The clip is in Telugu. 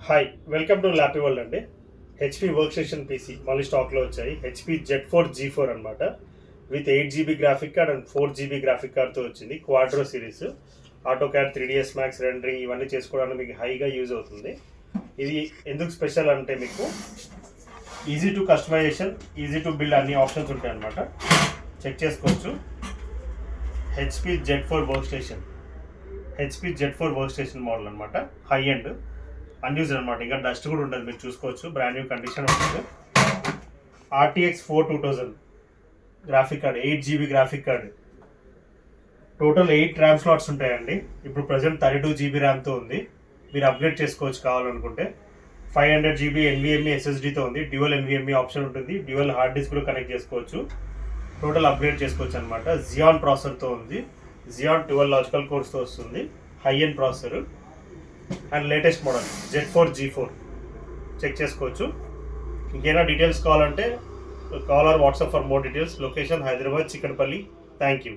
Hi welcome to Lappy World అండి. హెచ్పి వర్క్ స్టేషన్ పీసీ మళ్ళీ స్టాక్లో వచ్చాయి. హెచ్పి Z4 అనమాట. With 8 GB graphic card and 4 GB graphic కార్డ్తో వచ్చింది. Quadro series. AutoCAD 3ds Max rendering ఇవన్నీ చేసుకోవడానికి మీకు హైగా యూజ్ అవుతుంది. ఇది ఎందుకు స్పెషల్ అంటే మీకు easy to customization, easy to build అన్ని ఆప్షన్స్ ఉంటాయి అన్నమాట. చెక్ చేసుకోవచ్చు. HP Z4 work station model అనమాట. హై ఎండ్ అన్యూజ్డ్ అనమాట. ఇంకా డస్ట్ కూడా ఉంటుంది, మీరు చూసుకోవచ్చు. బ్రాండ్ న్యూ కండిషన్ ఉంటుంది. RTX 2000 graphic card, 8 GB graphic card. Total 8 RAM slots ఉంటాయండి. ఇప్పుడు ప్రజెంట్ 32 GB ర్యామ్తో ఉంది. మీరు అప్గ్రేడ్ చేసుకోవచ్చు కావాలనుకుంటే. 500 GB NVMe SSDతో ఉంది. డ్యూయల్ NVMe ఆప్షన్ ఉంటుంది. డ్యూయల్ హార్డ్ డిస్క్ కూడా కనెక్ట్ చేసుకోవచ్చు. టోటల్ అప్గ్రేడ్ చేసుకోవచ్చు అనమాట. Xeon ప్రాసెసర్తో ఉంది. Xeon 12 లాజికల్ కోర్స్తో వస్తుంది. High end processor and latest model Z4 check చేసుకోవచ్చు. ఇంకేమైనా డీటెయిల్స్ కావాలంటే call or WhatsApp for more details. Location Hyderabad, Chikkadpally. Thank you.